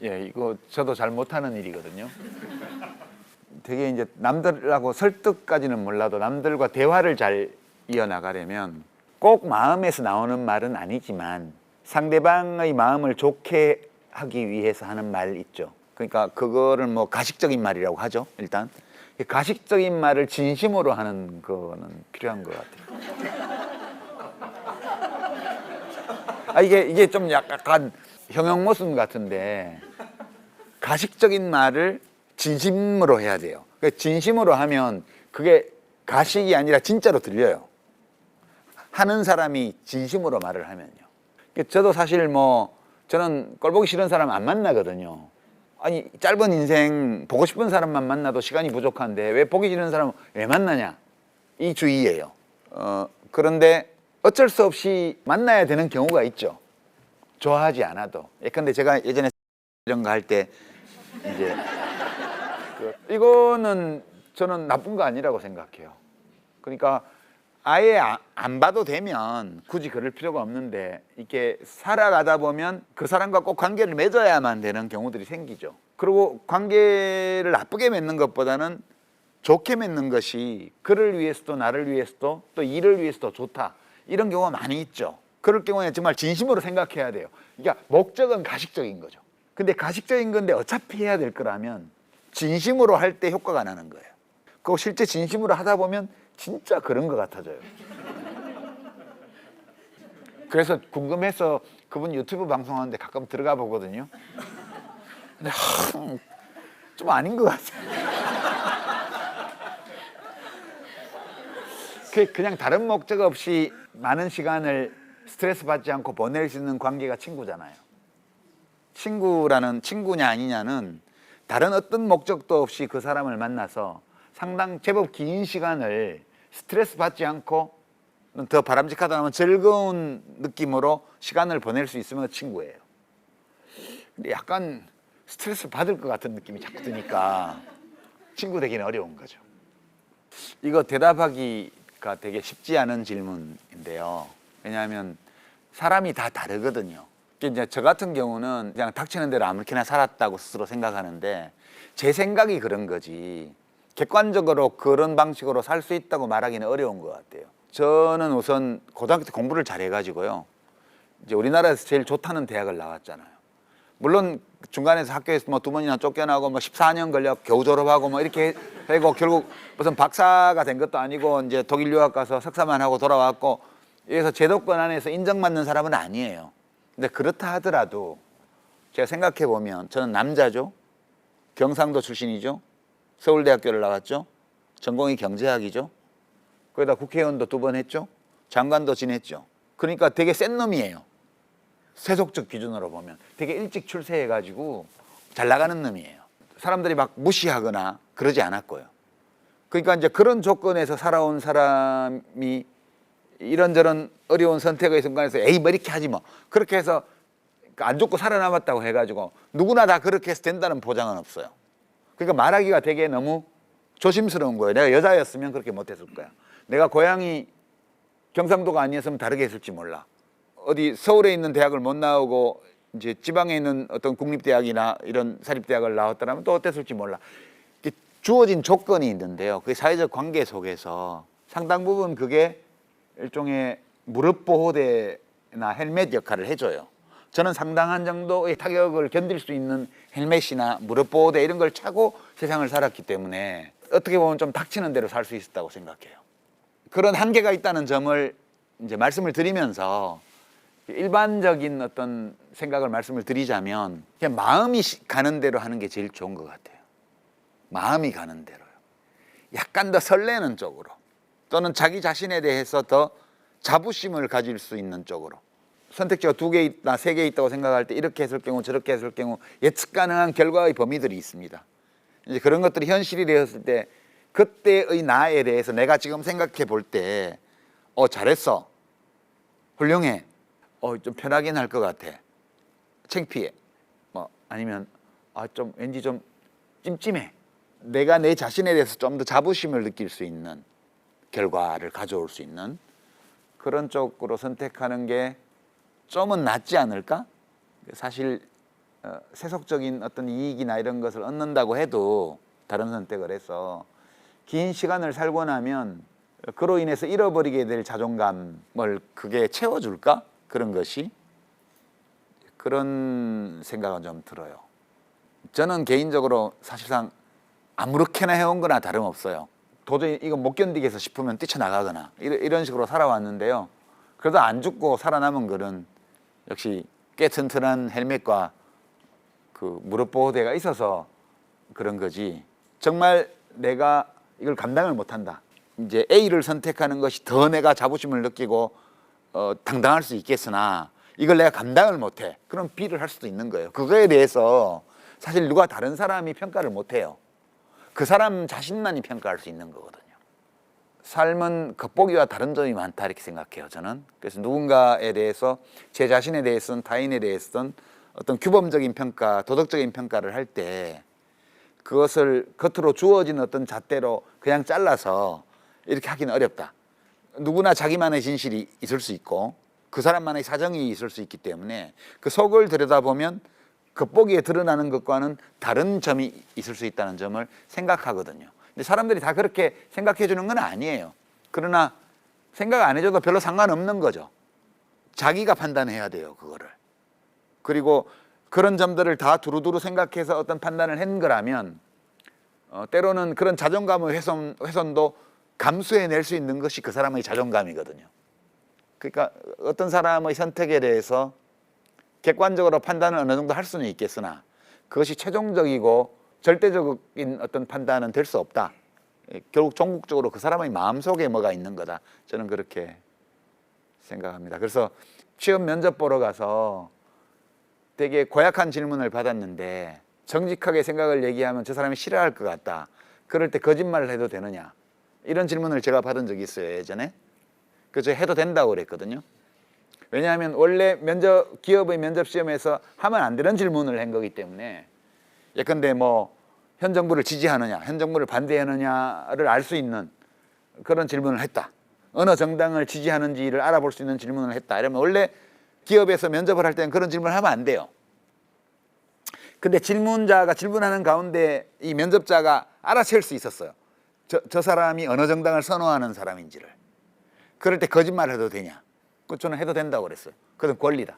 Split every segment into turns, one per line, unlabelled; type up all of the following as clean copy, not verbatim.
예, 이거 저도 잘 못하는 일이거든요. 되게 이제 남들하고 설득까지는 몰라도 남들과 대화를 잘 이어나가려면 꼭 마음에서 나오는 말은 아니지만 상대방의 마음을 좋게 하기 위해서 하는 말 있죠. 그러니까 그거를 뭐 가식적인 말이라고 하죠. 일단 가식적인 말을 진심으로 하는 거는 필요한 것 같아요. 이게 좀 약간 형용모순 같은데 가식적인 말을 진심으로 해야 돼요. 진심으로 하면 그게 가식이 아니라 진짜로 들려요. 하는 사람이 진심으로 말을 하면요. 저도 사실 뭐 저는 꼴보기 싫은 사람 안 만나거든요. 아니 짧은 인생 보고 싶은 사람만 만나도 시간이 부족한데 왜 보기 싫은 사람은 왜 만나냐 이 주의예요. 그런데 어쩔 수 없이 만나야 되는 경우가 있죠. 좋아하지 않아도. 예컨대 제가 예전에 이런 거 할 때 이제 이거는 저는 나쁜 거 아니라고 생각해요. 그러니까 아예 안 봐도 되면 굳이 그럴 필요가 없는데 이렇게 살아가다 보면 그 사람과 꼭 관계를 맺어야만 되는 경우들이 생기죠. 그리고 관계를 나쁘게 맺는 것보다는 좋게 맺는 것이 그를 위해서도 나를 위해서도 또 일을 위해서도 좋다. 이런 경우가 많이 있죠. 그럴 경우에 정말 진심으로 생각해야 돼요. 그러니까 목적은 가식적인 거죠. 근데 가식적인 건데 어차피 해야 될 거라면 진심으로 할 때 효과가 나는 거예요. 그거 실제 진심으로 하다 보면 진짜 그런 것 같아져요. 그래서 궁금해서 그분 유튜브 방송하는데 가끔 들어가 보거든요. 근데 좀 아닌 것 같아요. 그냥 다른 목적 없이 많은 시간을 스트레스 받지 않고 보낼 수 있는 관계가 친구잖아요. 친구냐 아니냐는 다른 어떤 목적도 없이 그 사람을 만나서 상당 제법 긴 시간을 스트레스 받지 않고 더 바람직하다 하면 즐거운 느낌으로 시간을 보낼 수 있으면 친구예요. 근데 약간 스트레스 받을 것 같은 느낌이 자꾸 드니까 친구 되기는 어려운 거죠. 이거 대답하기가 되게 쉽지 않은 질문인데요. 왜냐하면 사람이 다 다르거든요. 이제 저 같은 경우는 그냥 닥치는 대로 아무렇게나 살았다고 스스로 생각하는데 제 생각이 그런 거지 객관적으로 그런 방식으로 살 수 있다고 말하기는 어려운 것 같아요. 저는 우선 고등학교 때 공부를 잘해가지고요. 이제 우리나라에서 제일 좋다는 대학을 나왔잖아요. 물론 중간에서 학교에서 뭐 2번이나 쫓겨나고 뭐 14년 걸려 겨우 졸업하고 뭐 이렇게 하고 결국 무슨 박사가 된 것도 아니고 이제 독일 유학 가서 석사만 하고 돌아왔고 여기서 제도권 안에서 인정받는 사람은 아니에요. 근데 그렇다 하더라도 제가 생각해 보면 저는 남자죠. 경상도 출신이죠. 서울대학교를 나왔죠. 전공이 경제학이죠. 거기다 국회의원도 2번 했죠. 장관도 지냈죠. 그러니까 되게 센 놈이에요. 세속적 기준으로 보면 되게 일찍 출세해가지고 잘 나가는 놈이에요. 사람들이 막 무시하거나 그러지 않았고요. 그러니까 이제 그런 조건에서 살아온 사람이 이런저런 어려운 선택의 순간에서 에이 뭐 이렇게 하지 뭐 그렇게 해서 안 죽고 살아남았다고 해가지고 누구나 다 그렇게 해서 된다는 보장은 없어요. 그러니까 말하기가 되게 너무 조심스러운 거예요. 내가 여자였으면 그렇게 못했을 거야. 내가 고향이 경상도가 아니었으면 다르게 했을지 몰라. 어디 서울에 있는 대학을 못 나오고 이제 지방에 있는 어떤 국립대학이나 이런 사립대학을 나왔더라면 또 어땠을지 몰라. 주어진 조건이 있는데요. 그 사회적 관계 속에서 상당 부분 그게 일종의 무릎 보호대나 헬멧 역할을 해줘요. 저는 상당한 정도의 타격을 견딜 수 있는 헬멧이나 무릎 보호대 이런 걸 차고 세상을 살았기 때문에 어떻게 보면 좀 닥치는 대로 살 수 있었다고 생각해요. 그런 한계가 있다는 점을 이제 말씀을 드리면서 일반적인 어떤 생각을 말씀을 드리자면 그냥 마음이 가는 대로 하는 게 제일 좋은 것 같아요. 마음이 가는 대로요. 약간 더 설레는 쪽으로 또는 자기 자신에 대해서 더 자부심을 가질 수 있는 쪽으로 선택지가 2개 있다, 3개 있다고 생각할 때 이렇게 했을 경우 저렇게 했을 경우 예측 가능한 결과의 범위들이 있습니다. 이제 그런 것들이 현실이 되었을 때 그때의 나에 대해서 내가 지금 생각해 볼 때 잘했어, 훌륭해, 좀 편하긴 할 것 같아, 창피해, 뭐 아니면 좀 왠지 좀 찜찜해. 내가 내 자신에 대해서 좀 더 자부심을 느낄 수 있는 결과를 가져올 수 있는 그런 쪽으로 선택하는 게 좀은 낫지 않을까? 사실 세속적인 어떤 이익이나 이런 것을 얻는다고 해도 다른 선택을 해서 긴 시간을 살고 나면 그로 인해서 잃어버리게 될 자존감을 그게 채워줄까? 그런 것이 그런 생각은 좀 들어요. 저는 개인적으로 사실상 아무렇게나 해온 거나 다름없어요. 도저히 이거 못 견디겠어 싶으면 뛰쳐나가거나 이런 식으로 살아왔는데요. 그래도 안 죽고 살아남은 거는 역시 꽤 튼튼한 헬멧과 그 무릎 보호대가 있어서 그런 거지. 정말 내가 이걸 감당을 못한다. 이제 A를 선택하는 것이 더 내가 자부심을 느끼고 당당할 수 있겠으나 이걸 내가 감당을 못해. 그럼 B를 할 수도 있는 거예요. 그거에 대해서 사실 누가 다른 사람이 평가를 못해요. 그 사람 자신만이 평가할 수 있는 거거든요. 삶은 겉보기와 다른 점이 많다 이렇게 생각해요, 저는. 그래서 누군가에 대해서 제 자신에 대해서든 타인에 대해서든 어떤 규범적인 평가, 도덕적인 평가를 할 때 그것을 겉으로 주어진 어떤 잣대로 그냥 잘라서 이렇게 하기는 어렵다. 누구나 자기만의 진실이 있을 수 있고 그 사람만의 사정이 있을 수 있기 때문에 그 속을 들여다보면 겉보기에 드러나는 것과는 다른 점이 있을 수 있다는 점을 생각하거든요. 근데 사람들이 다 그렇게 생각해 주는 건 아니에요. 그러나 생각 안 해줘도 별로 상관없는 거죠. 자기가 판단해야 돼요, 그거를. 그리고 그런 점들을 다 두루두루 생각해서 어떤 판단을 한 거라면 때로는 그런 자존감의 훼손도 감수해낼 수 있는 것이 그 사람의 자존감이거든요. 그러니까 어떤 사람의 선택에 대해서 객관적으로 판단을 어느 정도 할 수는 있겠으나 그것이 최종적이고 절대적인 어떤 판단은 될 수 없다. 결국 종국적으로 그 사람의 마음속에 뭐가 있는 거다. 저는 그렇게 생각합니다. 그래서 취업 면접 보러 가서 되게 고약한 질문을 받았는데 정직하게 생각을 얘기하면 저 사람이 싫어할 것 같다. 그럴 때 거짓말을 해도 되느냐. 이런 질문을 제가 받은 적이 있어요, 예전에. 그래서 해도 된다고 그랬거든요. 왜냐하면 원래 기업의 면접 시험에서 하면 안 되는 질문을 한 거기 때문에 예컨대 뭐 현 정부를 지지하느냐, 현 정부를 반대하느냐를 알 수 있는 그런 질문을 했다. 어느 정당을 지지하는지를 알아볼 수 있는 질문을 했다. 이러면 원래 기업에서 면접을 할 때는 그런 질문을 하면 안 돼요. 근데 질문자가 질문하는 가운데 이 면접자가 알아챌 수 있었어요. 저 사람이 어느 정당을 선호하는 사람인지를. 그럴 때 거짓말을 해도 되냐? 저는 해도 된다고 그랬어요. 그건 권리다.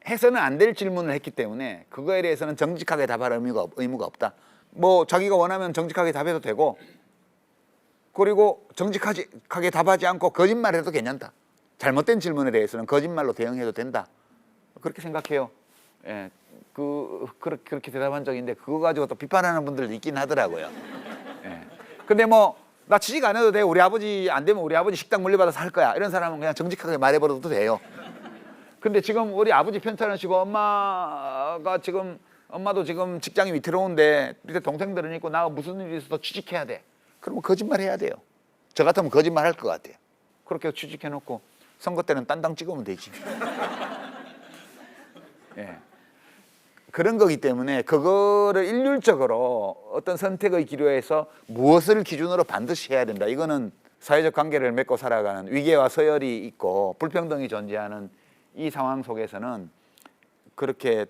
해서는 안 될 질문을 했기 때문에 그거에 대해서는 정직하게 답할 의무가 없다. 뭐 자기가 원하면 정직하게 답해도 되고 그리고 정직하게 답하지 않고 거짓말해도 괜찮다. 잘못된 질문에 대해서는 거짓말로 대응해도 된다. 그렇게 생각해요. 예, 그렇게 대답한 적이 있는데 그거 가지고 또 비판하는 분들도 있긴 하더라고요. 예. 근데 뭐 나 취직 안 해도 돼. 우리 아버지 안 되면 우리 아버지 식당 물려받아서 할 거야. 이런 사람은 그냥 정직하게 말해버려도 돼요. 근데 지금 우리 아버지 편찮으시고 엄마도 지금 직장이 위태로운데 밑에 동생들은 있고 나 무슨 일이 있어도 취직해야 돼. 그러면 거짓말 해야 돼요. 저 같으면 거짓말 할 것 같아요. 그렇게 취직해놓고 선거 때는 딴당 찍으면 되지. 예. 그런 거기 때문에 그거를 일률적으로 어떤 선택의 기로에서 무엇을 기준으로 반드시 해야 된다. 이거는 사회적 관계를 맺고 살아가는 위계와 서열이 있고 불평등이 존재하는 이 상황 속에서는 그렇게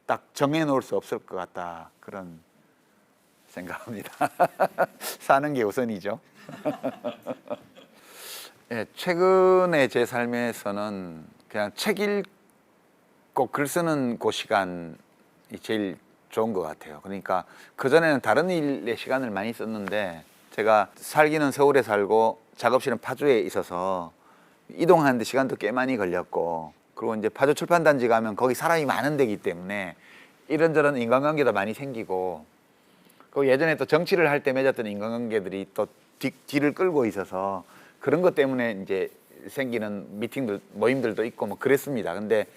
딱 정해놓을 수 없을 것 같다. 그런 생각합니다. 사는 게 우선이죠. 예, 최근에 제 삶에서는 그냥 책 읽고 글 쓰는 그 시간이 제일 좋은 것 같아요. 그러니까 그전에는 다른 일에 시간을 많이 썼는데 제가 살기는 서울에 살고 작업실은 파주에 있어서 이동하는데 시간도 꽤 많이 걸렸고 그리고 이제 파주 출판단지 가면 거기 사람이 많은 데기 때문에 이런저런 인간관계도 많이 생기고 그 예전에 또 정치를 할 때 맺었던 인간관계들이 또 뒤를 끌고 있어서 그런 것 때문에 이제 생기는 모임들도 있고 뭐 그랬습니다. 근데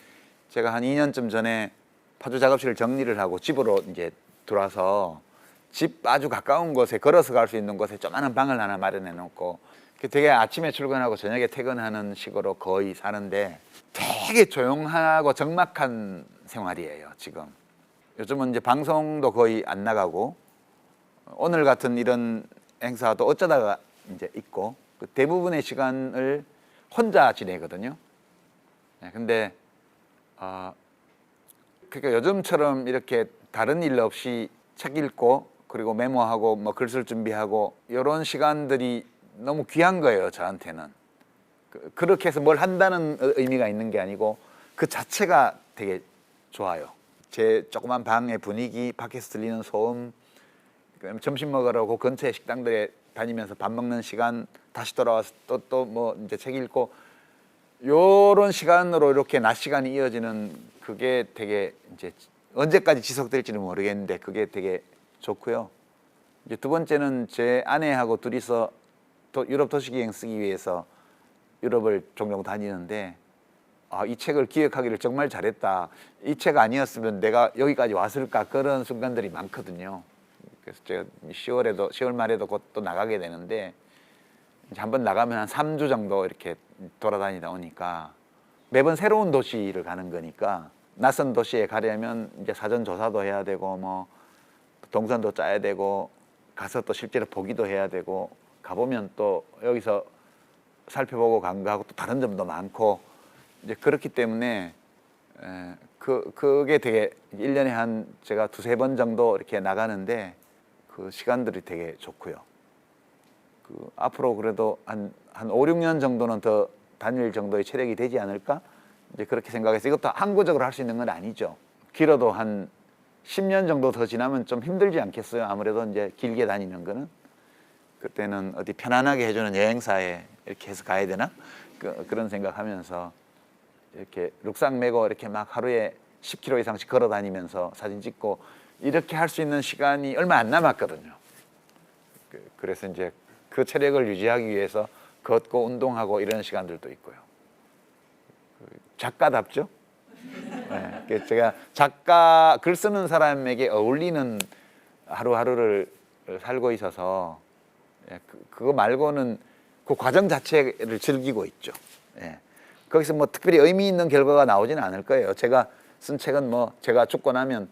제가 한 2년쯤 전에 파주 작업실을 정리를 하고 집으로 이제 들어와서 집 아주 가까운 곳에 걸어서 갈 수 있는 곳에 조그마한 방을 하나 마련해 놓고 되게 아침에 출근하고 저녁에 퇴근하는 식으로 거의 사는데 되게 조용하고 적막한 생활이에요, 지금. 요즘은 이제 방송도 거의 안 나가고 오늘 같은 이런 행사도 어쩌다가 이제 있고 대부분의 시간을 혼자 지내거든요. 네, 근데 그러니까 요즘처럼 이렇게 다른 일 없이 책 읽고 그리고 메모하고 뭐 글 쓸 준비하고 이런 시간들이 너무 귀한 거예요, 저한테는. 그렇게 해서 뭘 한다는 의미가 있는 게 아니고 그 자체가 되게 좋아요. 제 조그만 방의 분위기, 밖에서 들리는 소음, 점심 먹으러 그 근처의 식당들에 다니면서 밥 먹는 시간, 다시 돌아와서 또 뭐 이제 책 읽고 요런 시간으로 이렇게 낮 시간이 이어지는 그게 되게 이제 언제까지 지속될지는 모르겠는데 그게 되게 좋고요. 이제 두 번째는 제 아내하고 둘이서 유럽 도시기행 쓰기 위해서 유럽을 종종 다니는데 이 책을 기획하기를 정말 잘했다. 이 책 아니었으면 내가 여기까지 왔을까 그런 순간들이 많거든요. 그래서 제가 10월 말에도 곧 또 나가게 되는데 이제 한번 나가면 한 3주 정도 이렇게 돌아다니다 오니까 매번 새로운 도시를 가는 거니까 낯선 도시에 가려면 이제 사전 조사도 해야 되고 뭐 동선도 짜야 되고 가서 또 실제로 보기도 해야 되고 가보면 또 여기서 살펴보고 간거하고 또 다른 점도 많고 이제 그렇기 때문에 그게 되게 1년에 한 제가 두세 번 정도 이렇게 나가는데 그 시간들이 되게 좋고요. 앞으로 그래도 한 5, 6년 정도는 더 다닐 정도의 체력이 되지 않을까? 이제 그렇게 생각해서 이것도 항구적으로 할 수 있는 건 아니죠. 길어도 한 10년 정도 더 지나면 좀 힘들지 않겠어요? 아무래도 이제 길게 다니는 거는. 그때는 어디 편안하게 해주는 여행사에 이렇게 해서 가야 되나? 그런 생각하면서 이렇게 룩상 메고 이렇게 막 하루에 10km 이상씩 걸어 다니면서 사진 찍고 이렇게 할 수 있는 시간이 얼마 안 남았거든요. 그래서 이제 그 체력을 유지하기 위해서 걷고 운동하고 이런 시간들도 있고요. 작가답죠? 네, 제가 작가, 글 쓰는 사람에게 어울리는 하루하루를 살고 있어서 그거 말고는 그 과정 자체를 즐기고 있죠. 예. 거기서 뭐 특별히 의미 있는 결과가 나오지는 않을 거예요. 제가 쓴 책은 뭐 제가 죽고 나면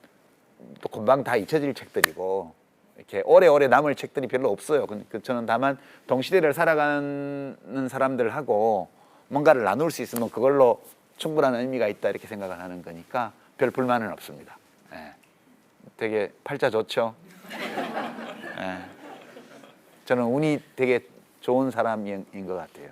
또 금방 다 잊혀질 책들이고 이렇게 오래오래 남을 책들이 별로 없어요. 저는 다만 동시대를 살아가는 사람들하고 뭔가를 나눌 수 있으면 그걸로 충분한 의미가 있다 이렇게 생각을 하는 거니까 별 불만은 없습니다. 예. 되게 팔자 좋죠. 예. 저는 운이 되게 좋은 사람인 것 같아요.